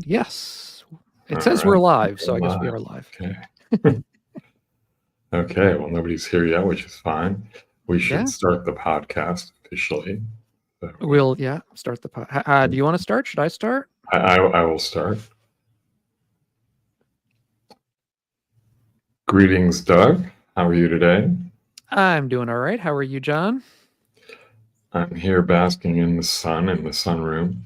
Yes. It All says right. we're live, so We're I guess we live. are live. Okay. Okay. Well, nobody's here yet, which is fine. We should Yeah. start the podcast officially. So We'll start the pod. Do you want to start? Should I start? I will start. Greetings, Doug. How are you today? I'm doing all right. How are you, John? I'm here basking in the sun in the sunroom,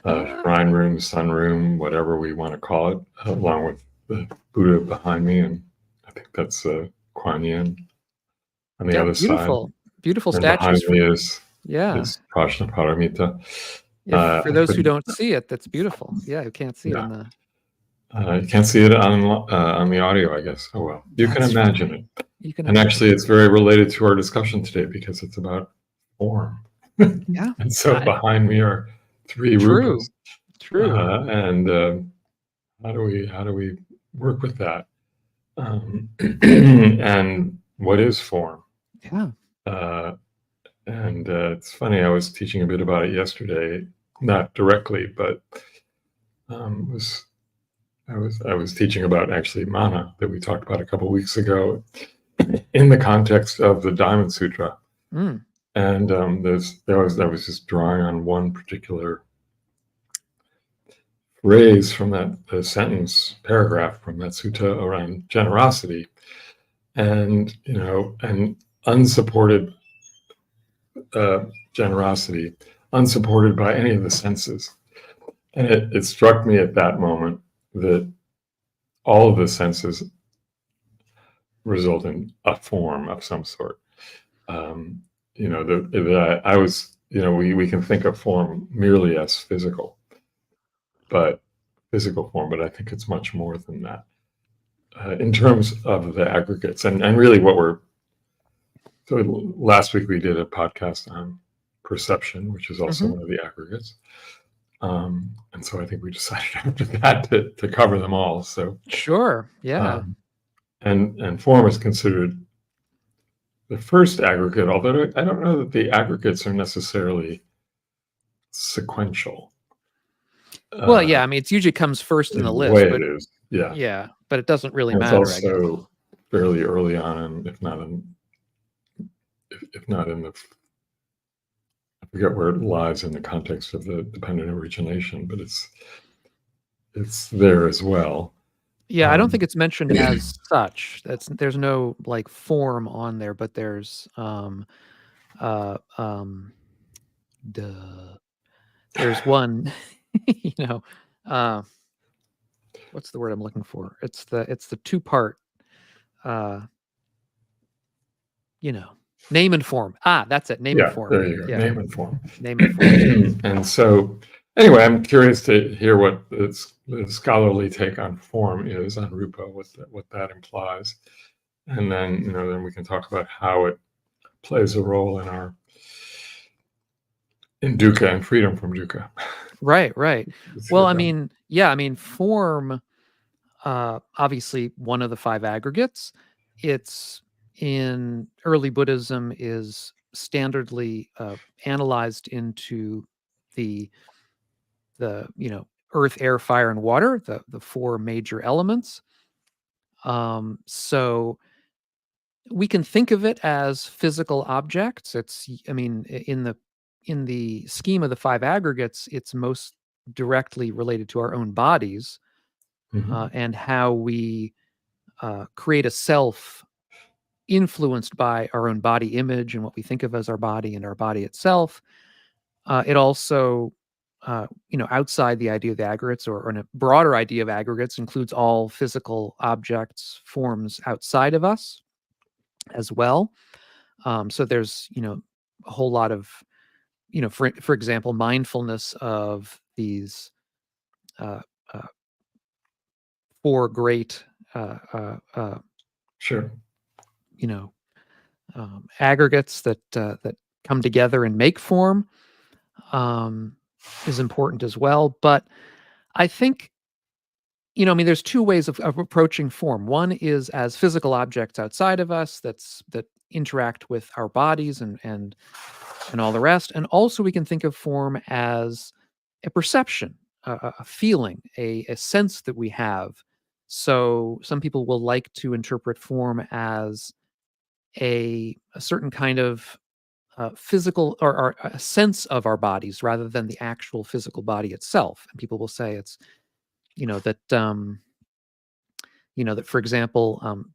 shrine room, sunroom, whatever we want to call it, along with the Buddha behind me, and I think that's Kuan Yin on the other beautiful, side. beautiful And statues. behind me is Yeah. Prajna Paramita. For those who don't see it, that's beautiful. Yeah, who can't see it in the. You can't see it on the audio, I guess. Oh well, you can imagine it. You can. And actually, it's very related to our discussion today because it's about form. Yeah. And so behind me are three rupas. True. And how do we work with that? And what is form? Yeah. And it's funny. I was teaching a bit about it yesterday, not directly, but I was teaching about actually mana that we talked about a couple of weeks ago in the context of the Diamond Sutra. Mm. And I was just drawing on one particular phrase from that sentence, paragraph from that sutta around generosity, and and unsupported generosity, unsupported by any of the senses. And it struck me at that moment that all of the senses result in a form of some sort. We can think of form merely as physical form, but I think it's much more than that. In terms of the aggregates, and really so last week we did a podcast on perception, which is also one of the aggregates. And so I think we decided after that to cover them all. So sure, yeah. And form is considered the first aggregate, although I don't know that the aggregates are necessarily sequential. Well, yeah, I mean, it usually comes first in the list. Way it is, yeah. Yeah, but it doesn't really and matter. It's also fairly early on, if not in the, I forget where it lies in the context of the dependent origination, but it's there as well. Yeah, I don't think it's mentioned as such. There's no like form on there, but there's there's one, what's the word I'm looking for? It's the two-part name and form. That's it. Name and form. There you go. Yeah. Name and form. Name and form. And so anyway, I'm curious to hear what the scholarly take on form is on rupa, what that implies. And then, then we can talk about how it plays a role in dukkha and freedom from dukkha. Right. Well, I mean, form, obviously one of the five aggregates. It's in early Buddhism is standardly analyzed into the earth, air, fire, and water, the four major elements. So we can think of it as physical objects. In the scheme of the five aggregates, it's most directly related to our own bodies, and how we create a self influenced by our own body image and what we think of as our body and our body itself. It also, outside the idea of the aggregates or in a broader idea of aggregates, includes all physical objects, forms outside of us as well. So there's, a whole lot of, for example, mindfulness of these four great sure, aggregates that come together and make form is important as well. But I think, there's two ways of approaching form. One is as physical objects outside of us that interact with our bodies and all the rest. And also we can think of form as a perception a feeling, a sense that we have. So some people will like to interpret form as a certain kind of physical or a sense of our bodies rather than the actual physical body itself. And people will say it's, that that, for example,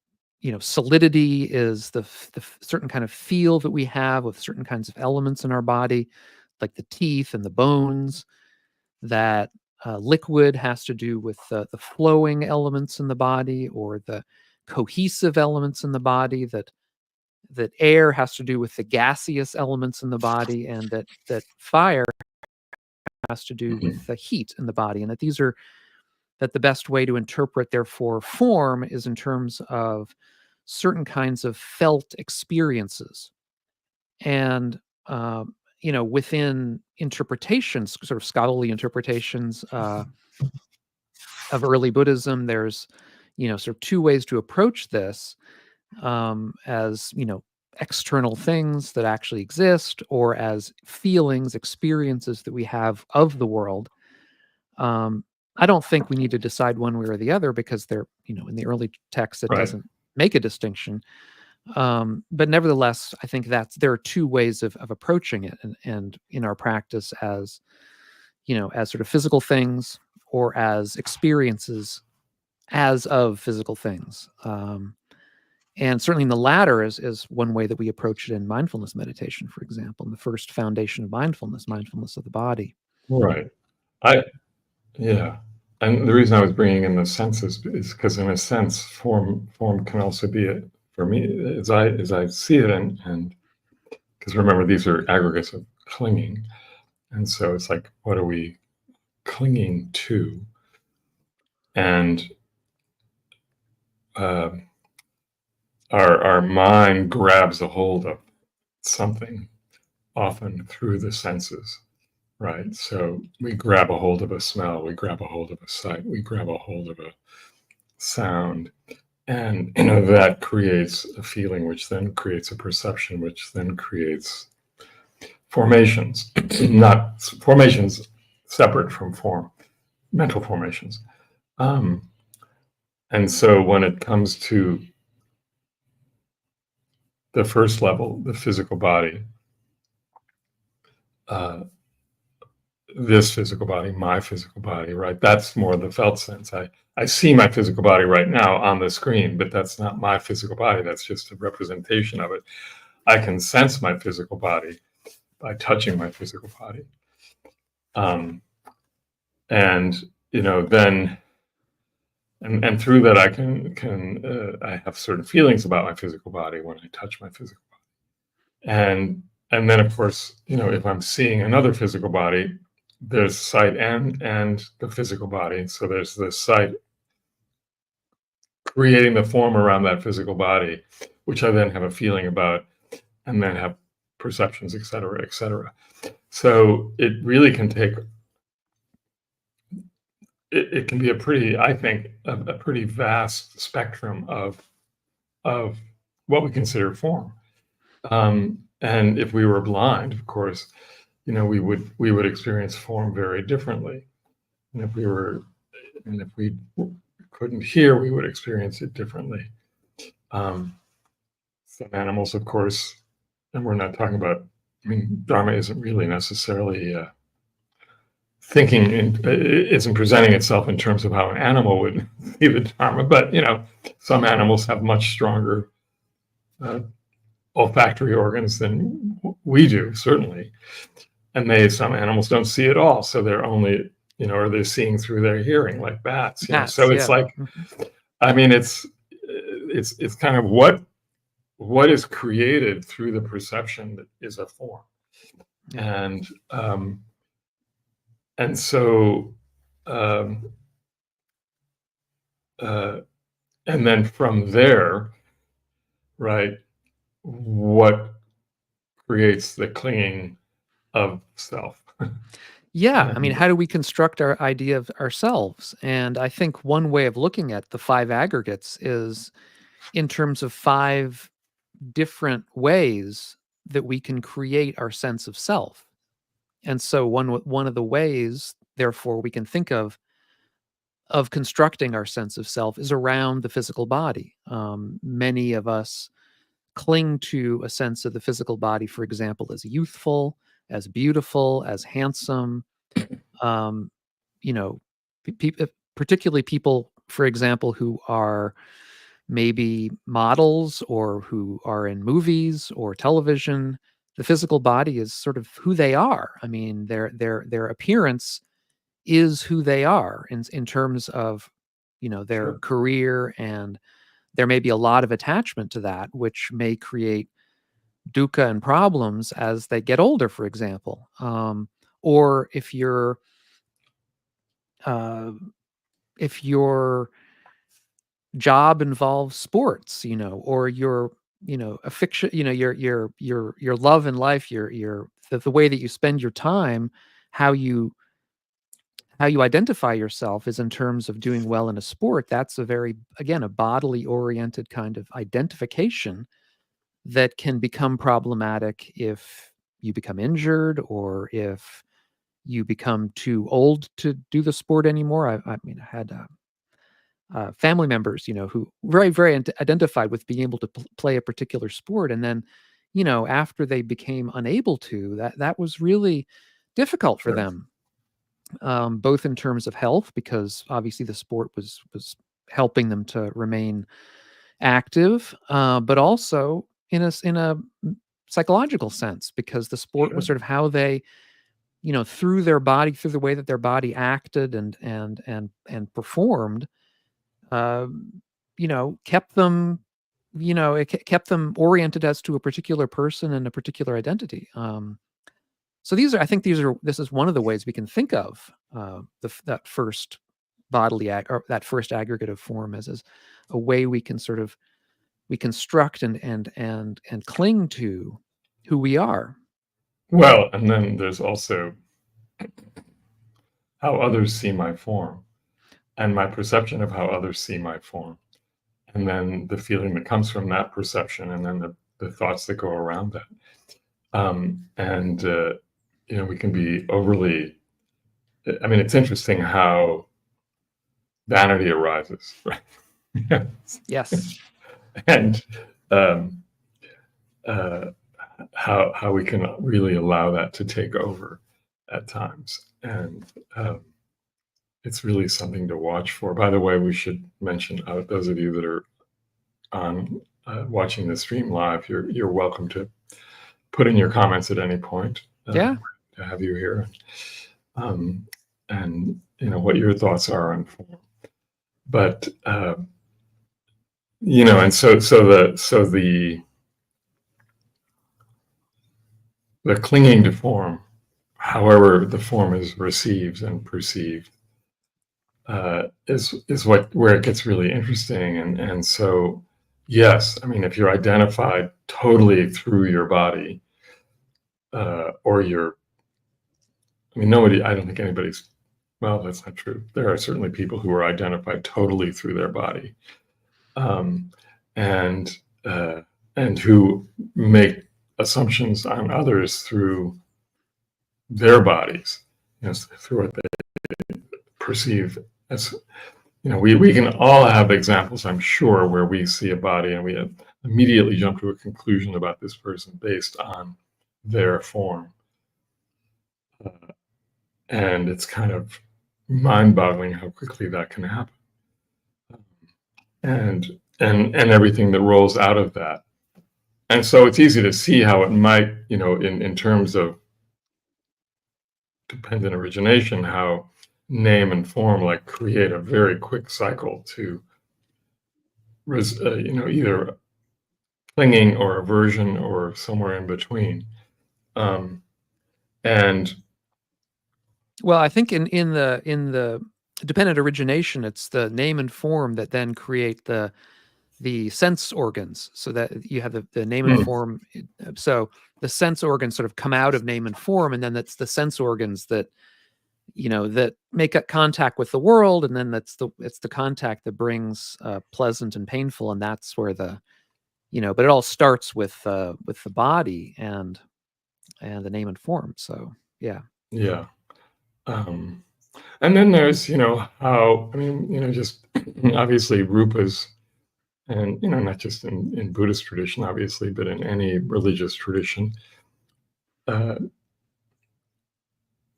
solidity is the certain kind of feel that we have with certain kinds of elements in our body, like the teeth and the bones. That liquid has to do with the flowing elements in the body, or the cohesive elements in the body. That air has to do with the gaseous elements in the body, and that fire has to do with the heat in the body, and that the best way to interpret, therefore, form is in terms of certain kinds of felt experiences. And within interpretations, sort of scholarly interpretations of early Buddhism, there's sort of two ways to approach this, as external things that actually exist, or as feelings, experiences that we have of the world. I don't think we need to decide one way or the other, because they're, in the early text, it Right. doesn't make a distinction. But nevertheless, I think there are two ways of approaching it, and in our practice, as as sort of physical things, or as experiences as of physical things. And certainly in the latter is one way that we approach it in mindfulness meditation, for example, in the first foundation of mindfulness of the body. Right. Yeah. And the reason I was bringing in the senses is because, in a sense, form can also be for me, as I see it, and because remember, these are aggregates of clinging, and so it's like, what are we clinging to? And our mind grabs a hold of something, often through the senses, right? So we grab a hold of a smell, we grab a hold of a sight, we grab a hold of a sound, and that creates a feeling, which then creates a perception, which then creates formations. Not formations separate from form, mental formations. And so when it comes to the first level, the physical body, this physical body, my physical body, right? That's more the felt sense. I see my physical body right now on the screen, but that's not my physical body. That's just a representation of it. I can sense my physical body by touching my physical body. And then and through that, I can I have certain feelings about my physical body when I touch my physical body. And then, of course, if I'm seeing another physical body, there's sight and the physical body. So there's the sight creating the form around that physical body, which I then have a feeling about, and then have perceptions, et cetera, et cetera. So it really can take, it can be I think, a pretty vast spectrum of what we consider form. And if we were blind, of course, we would experience form very differently. And if we couldn't hear, we would experience it differently. Some animals, of course, and we're not talking about, Dharma isn't really necessarily isn't presenting itself in terms of how an animal would see the Dharma, but some animals have much stronger olfactory organs than we do, certainly. And some animals don't see at all, so they're only, or they're seeing through their hearing, like bats. So it's like, it's kind of what is created through the perception that is a form. Yeah. And so, and then from there, right, what creates the clinging of self? Yeah. How do we construct our idea of ourselves? And I think one way of looking at the 5 aggregates is in terms of 5 different ways that we can create our sense of self. And so one of the ways therefore we can think of constructing our sense of self is around the physical body. Many of us cling to a sense of the physical body, for example, as youthful, as beautiful, as handsome. You know, particularly people, for example, who are maybe models or who are in movies or television. The physical body is sort of who they are. I mean, their appearance is who they are in terms of, their Sure. career, and there may be a lot of attachment to that, which may create dukkha and problems as they get older, for example. Or if uh, your job involves sports, or your, a fiction, your love in life, the way that you spend your time, how you identify yourself is in terms of doing well in a sport. That's again, a bodily oriented kind of identification that can become problematic if you become injured or if you become too old to do the sport anymore. I mean, I had family members, who very, very identified with being able to play a particular sport, and then, after they became unable to, that was really difficult for Sure. them, both in terms of health, because obviously the sport was helping them to remain active, but also in a psychological sense, because the sport was Sure. sort of how they, through their body, through the way that their body acted and performed, kept them, it kept them oriented as to a particular person and a particular identity. So this is one of the ways we can think of that first bodily or that first aggregative form as a way we can sort of construct and cling to who we are. Well, and then there's also how others see my form and my perception of how others see my form. And then the feeling that comes from that perception, and then the thoughts that go around that. And we can be overly, I mean, it's interesting how vanity arises, right? Yes. And how we can really allow that to take over at times. And it's really something to watch for. By the way, we should mention, those of you that are on watching the stream live, you're welcome to put in your comments at any point. Yeah. To have you here, and what your thoughts are on form. But and so the clinging to form, however the form is received and perceived, is where it gets really interesting. And so, yes, I mean, if you're identified totally through your body, or I don't think anybody's, well, that's not true. There are certainly people who are identified totally through their body, and who make assumptions on others through their bodies, through what they perceive as, we can all have examples, I'm sure, where we see a body and we immediately jump to a conclusion about this person based on their form. And it's kind of mind-boggling how quickly that can happen. And everything that rolls out of that. And so it's easy to see how it might, in terms of dependent origination, how name and form like create a very quick cycle to, either clinging or aversion or somewhere in between. And Well, I think in the dependent origination, it's the name and form that then create the sense organs, so that you have the name and form. So the sense organs sort of come out of name and form, and then that's the sense organs that that make contact with the world, and then it's the contact that brings pleasant and painful, and that's where but it all starts with the body and the name and form. So yeah. Yeah. And then there's, how, just obviously rupas, and, not just in Buddhist tradition, obviously, but in any religious tradition, uh,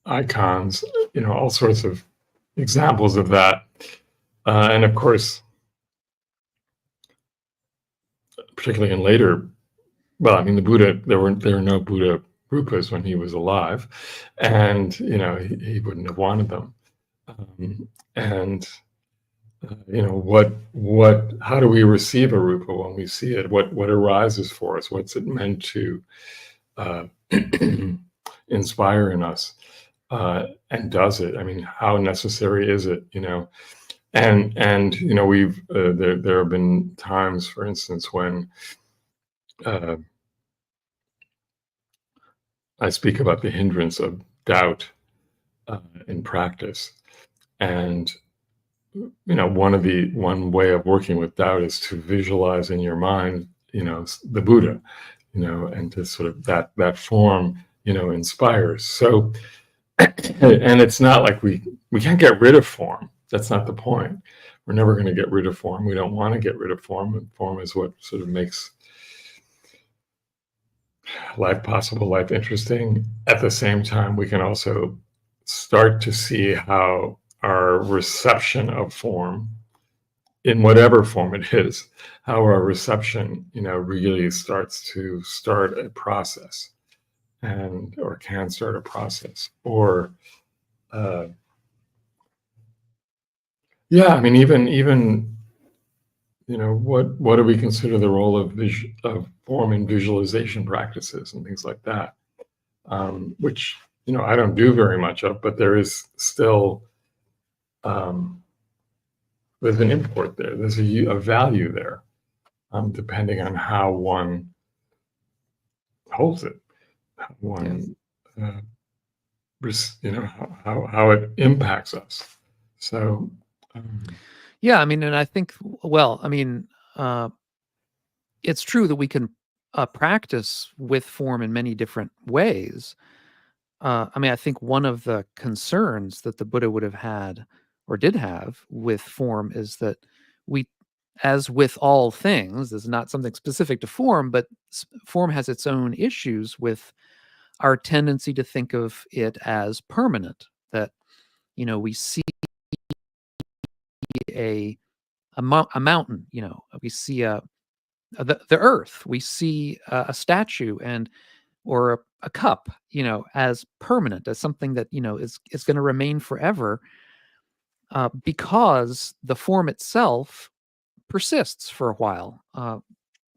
icons, all sorts of examples of that. And of course, particularly in later, the Buddha, there were no Buddha rupas when he was alive, and he wouldn't have wanted them. And how do we receive a rupa when we see it? What arises for us? What's it meant to inspire in us? And does it? How necessary is it? And we've there have been times, for instance, when I speak about the hindrance of doubt in practice, and one way of working with doubt is to visualize in your mind, the Buddha, and to sort of that form, inspires. So, and it's not like we can't get rid of form. That's not the point. We're never going to get rid of form. We don't want to get rid of form. And form is what sort of makes life possible, life interesting. At the same time, we can also start to see how our reception of form, in whatever form it is, how our reception, really starts a process, or can start a process, or even what do we consider the role of form in visualization practices and things like that, which I don't do very much of, but there is still there's an import there. There's a value there, depending on how one holds it, how one, how it impacts us. So, yeah, and I think, it's true that we can practice with form in many different ways. I think one of the concerns that the Buddha would have had, or did have, with form is that we, as with all things, this is not something specific to form, but form has its own issues with our tendency to think of it as permanent. That, we see a mountain, we see the earth, we see a statue or a cup, as permanent, as something that is going to remain forever, because the form itself persists for a while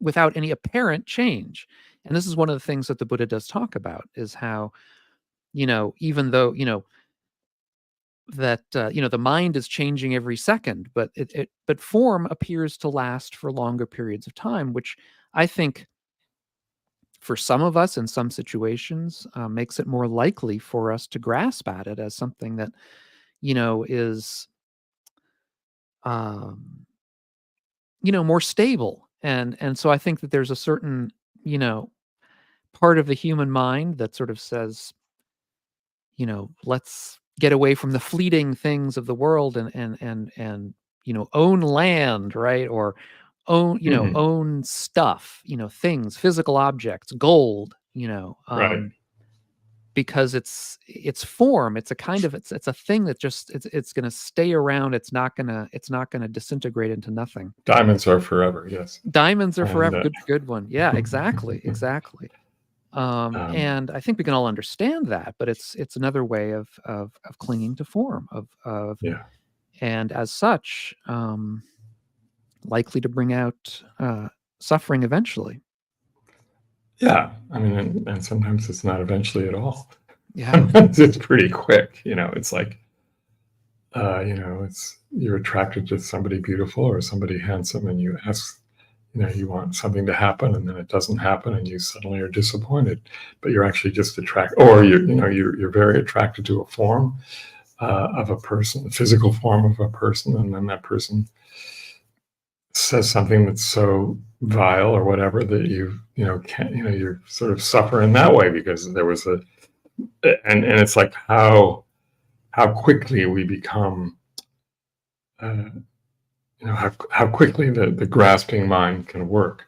without any apparent change. And this is one of the things that the Buddha does talk about, is how even though that the mind is changing every second, but but form appears to last for longer periods of time, which I think for some of us in some situations makes it more likely for us to grasp at it as something that is more stable. And so I think that there's a certain part of the human mind that sort of says, let's get away from the fleeting things of the world and own land, right? Or own stuff, things, physical objects, gold, right. because it's form. It's a kind of, it's a thing that just, it's going to stay around. It's not going to disintegrate into nothing. Diamonds are forever. Yes. Diamonds are forever. Good one. Yeah, exactly. And I think we can all understand that, but it's another way of clinging to form, and as such, likely to bring out suffering eventually. Yeah, and sometimes it's not eventually at all. Yeah, sometimes it's pretty quick. It's like, it's, you're attracted to somebody beautiful or somebody handsome, and you ask, you want something to happen, and then it doesn't happen, and you suddenly are disappointed. But you're actually just attracted, or you're very attracted to a form of a person, a physical form of a person, and then that person says something that's so vile or whatever that you're sort of suffer in that way, because there was and it's like, how how quickly we become, how quickly the grasping mind can work.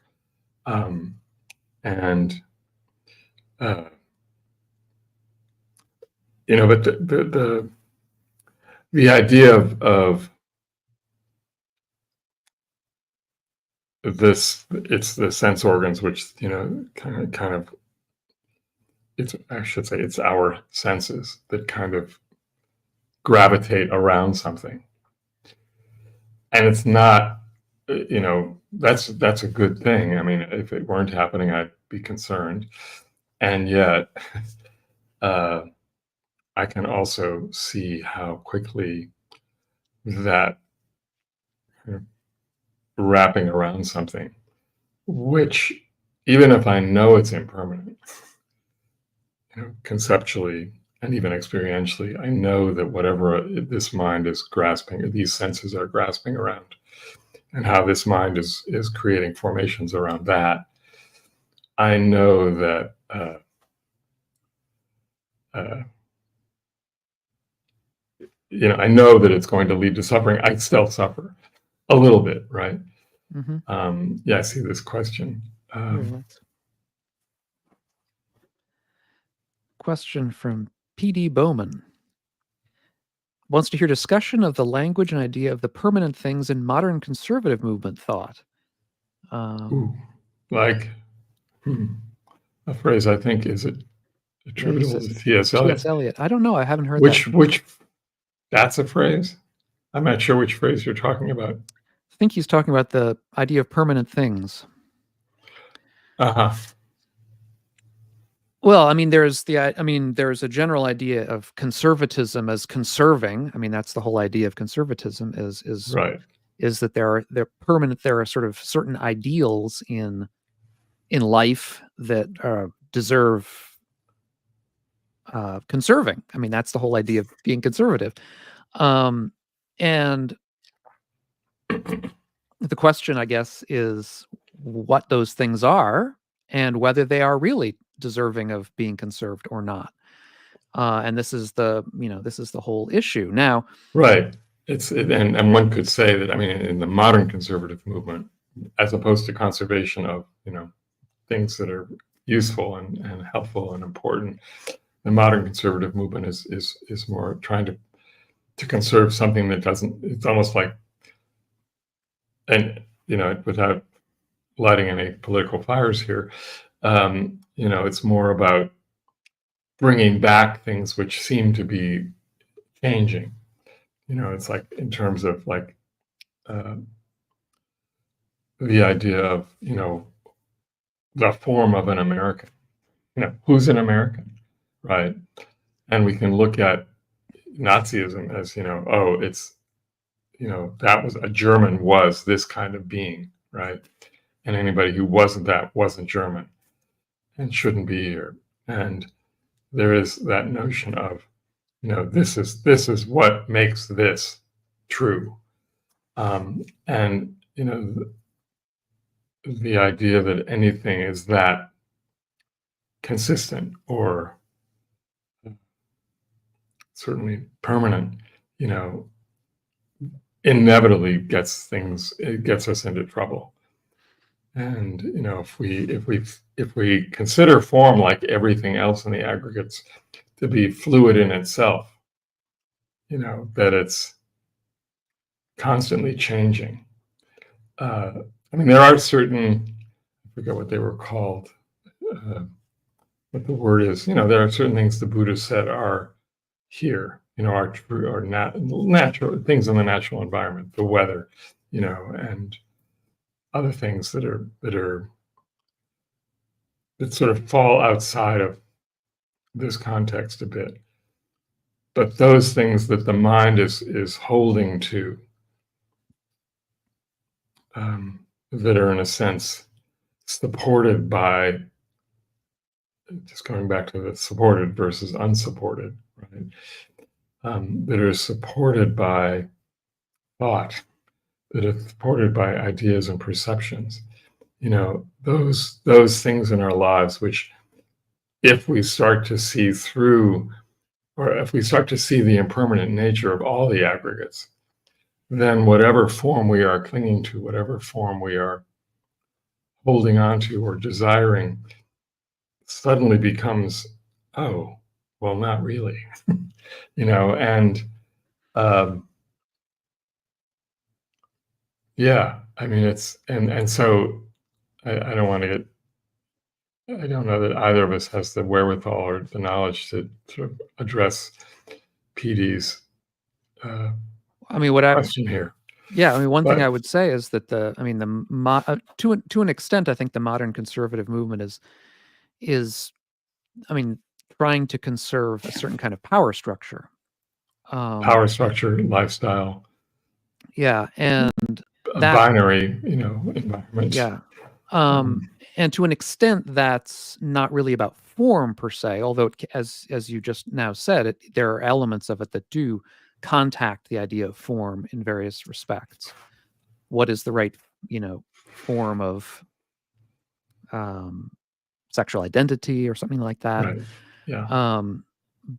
And but the idea of this, it's the sense organs which kind of I should say it's our senses that kind of gravitate around something, and it's not, that's a good thing. I mean, if it weren't happening, I'd be concerned, and yet I can also see how quickly that wrapping around something, which, even if I know it's impermanent, conceptually and even experientially, I know that whatever this mind is grasping, these senses are grasping around, and how this mind is creating formations around that, I know that I know that it's going to lead to suffering. I still suffer a little bit, right? Mm-hmm. Yeah, I see this question. Question from P.D. Bowman. Wants to hear discussion of the language and idea of the permanent things in modern conservative movement thought. Like a phrase, I think, is it attributable to T.S. Eliot? T.S. Eliot. I don't know. I haven't heard which, that. Which, that's a phrase? I'm not sure which phrase you're talking about. I think he's talking about the idea of permanent things. Uh-huh. Well, I mean, there's a general idea of conservatism as conserving. I mean, that's the whole idea of conservatism is right. Is that they're permanent. There are sort of certain ideals in life that deserve conserving. I mean, that's the whole idea of being conservative. And the question, I guess, is what those things are and whether they are really deserving of being conserved or not. And this is the whole issue now. Right. And one could say that, I mean, in the modern conservative movement, as opposed to conservation of, things that are useful and helpful and important, the modern conservative movement is more trying to conserve something that doesn't. It's almost like, and without lighting any political fires here, it's more about bringing back things which seem to be changing. It's like in terms of like the idea of the form of an American. Who's an American, right? And we can look at Nazism as it's that was a German was this kind of being, right? And anybody who wasn't that wasn't German and shouldn't be here. And there is that notion of this is what makes this true, and the idea that anything is that consistent or certainly permanent, inevitably gets us into trouble. And if we consider form, like everything else in the aggregates, to be fluid in itself, that it's constantly changing. I mean, there are certain, I forget what they were called, what the word is. There are certain things the Buddha said are here, are true, are natural things in the natural environment, the weather, and other things that sort of fall outside of this context a bit. But those things that the mind is holding to, that are in a sense supported by, just going back to the supported versus unsupported, right? That are supported by thought, that are supported by ideas and perceptions. Those things in our lives, which if we start to see through or if we start to see the impermanent nature of all the aggregates, then whatever form we are clinging to, whatever form we are holding on to or desiring, suddenly becomes, oh, well, not really, and yeah, I mean, and so I don't want to get, I don't know that either of us has the wherewithal or the knowledge to sort of address PD's I mean, question here. Yeah, I mean, one thing But I would say is that to an extent, I think the modern conservative movement is, I mean, trying to conserve a certain kind of power structure. Power structure, lifestyle, Yeah, and a that, binary, environment. yeah, and to an extent, that's not really about form per se. Although, as you just now said, there are elements of it that do contact the idea of form in various respects. What is the right, form of sexual identity or something like that? Right. Yeah.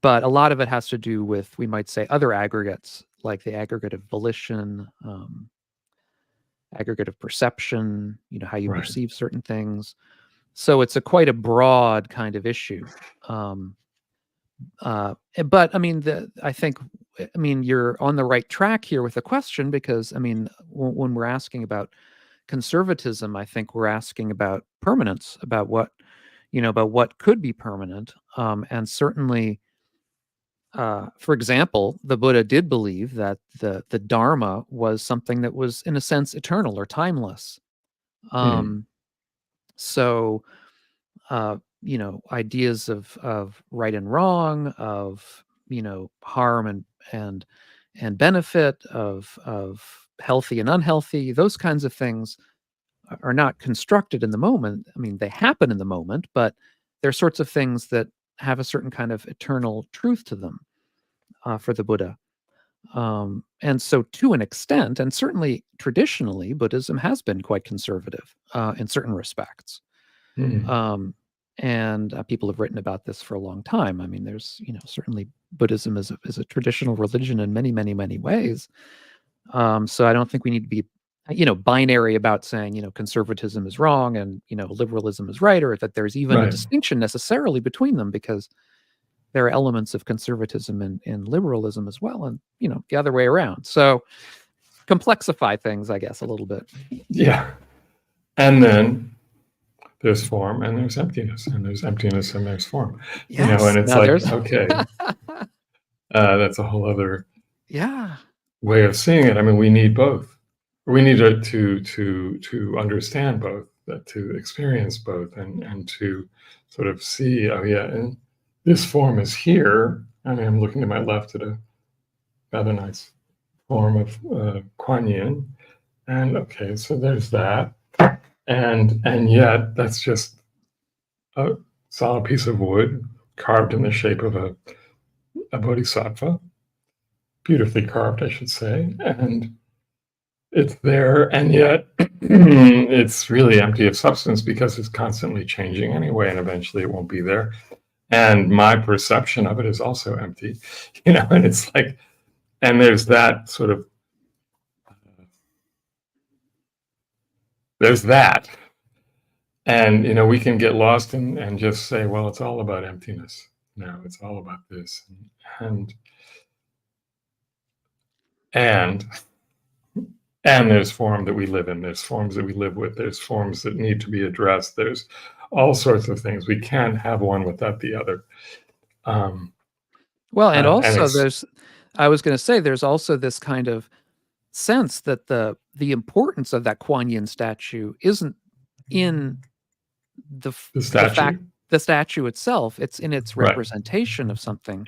But a lot of it has to do with, we might say, other aggregates, like the aggregate of volition, aggregate of perception, how you Right. perceive certain things. So it's quite a broad kind of issue. But I mean, you're on the right track here with the question, because I mean, when we're asking about conservatism, I think we're asking about permanence, about what could be permanent, and certainly, for example, the Buddha did believe that the Dharma was something that was, in a sense, eternal or timeless. So, ideas of right and wrong, of harm and benefit, of healthy and unhealthy, those kinds of things are not constructed in the moment. I mean, they happen in the moment, but they're sorts of things that have a certain kind of eternal truth to them, for the Buddha. And so, to an extent, and certainly traditionally, Buddhism has been quite conservative in certain respects. And people have written about this for a long time. I mean, there's, certainly Buddhism is a traditional religion in many, many, many ways. So I don't think we need to be, binary about saying, conservatism is wrong and, liberalism is right, or that there's even a distinction necessarily between them, because there are elements of conservatism in liberalism as well, and, the other way around. So complexify things, I guess, a little bit. Yeah. And then there's form and there's emptiness, and there's emptiness and there's form. Yes. And it's okay, that's a whole other way of seeing it. I mean, we need both. We need to understand both, to experience both, and to sort of see, oh yeah, and this form is here. I mean, I'm looking to my left at a rather nice form of Kuan Yin, and okay, so there's that. And yet that's just a solid piece of wood carved in the shape of a bodhisattva, beautifully carved, I should say, and it's there, and yet it's really empty of substance, because it's constantly changing anyway, and eventually it won't be there. And my perception of it is also empty, and it's like, and there's that sort of, there's that. And, we can get lost and just say, well, it's all about emptiness. No, it's all about this. And there's form that we live in. There's forms that we live with. There's forms that need to be addressed. There's all sorts of things. We can't have one without the other. Well, and also I was going to say, there's also this kind of sense that the importance of that Kuan Yin statue isn't in the statue itself. It's in its representation of something.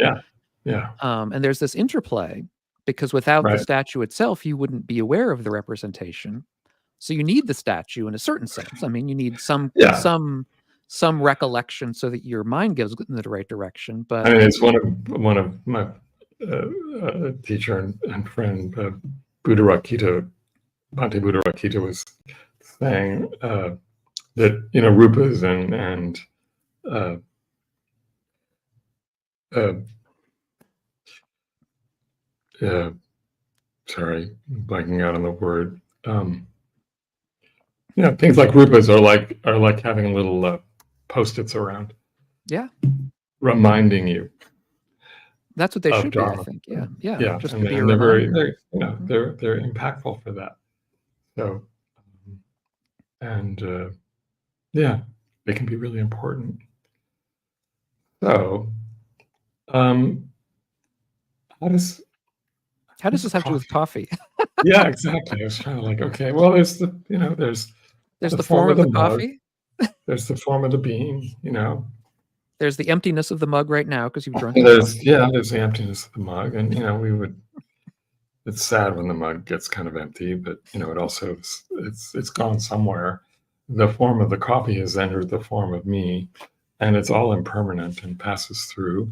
Yeah. And there's this interplay, because without the statue itself, you wouldn't be aware of the representation. So you need the statue in a certain sense. I mean, you need some recollection so that your mind goes in the right direction. But I mean, it's one of my teacher and friend, Buddha Rakita, Bhante Buddha Rakita, was saying that rupas and sorry, blanking out on the word. Things like rupas are like having little Post-its around. Yeah. Reminding you. That's what they of should be, I Dharma. think. Yeah. Yeah. Yeah, Just and, to be a and they're reminder. they're impactful for that. So, and yeah, they can be really important. So, um, how does How does this have to do with coffee? Yeah, exactly. I was trying to okay, well, there's there's There's the the form form of of the the mug, coffee. there's the form of the bean, There's the emptiness of the mug right now because you've drunk and your coffee. there's the emptiness of the mug, and it's sad when the mug gets kind of empty, but it also it's gone somewhere. The form of the coffee has entered the form of me, and it's all impermanent and passes through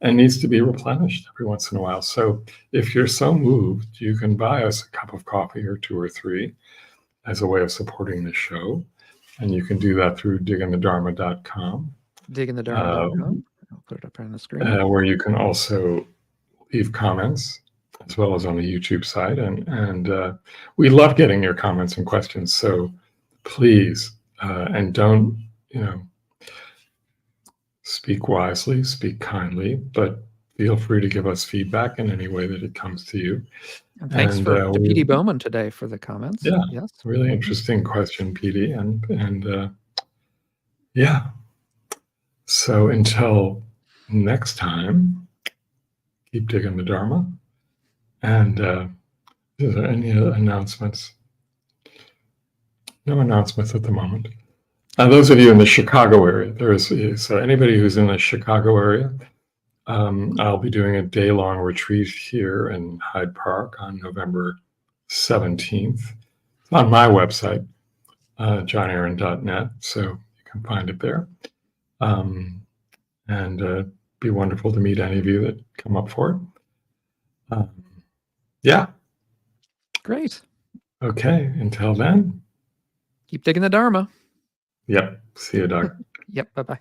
and needs to be replenished every once in a while. So if you're so moved, you can buy us a cup of coffee or 2 or 3 as a way of supporting the show. And you can do that through diggingthedharma.com. Diggingthedharma.com. I'll put it up here on the screen. Where you can also leave comments, as well as on the YouTube side. And we love getting your comments and questions. So please, and don't, speak wisely, speak kindly, but feel free to give us feedback in any way that it comes to you. And thanks to P.D. Bowman today for the comments. Yeah, yes, really interesting question, P.D. And yeah. So until next time, keep digging the Dharma. And is there any announcements? No announcements at the moment. Those of you in the Chicago area, so anybody who's in the Chicago area, I'll be doing a day-long retreat here in Hyde Park on November 17th. It's on my website, johnaaron.net, so you can find it there. And be wonderful to meet any of you that come up for it. Yeah. Great. Okay. Until then. Keep digging the Dharma. Yep. See you, Doc. Yep. Bye-bye.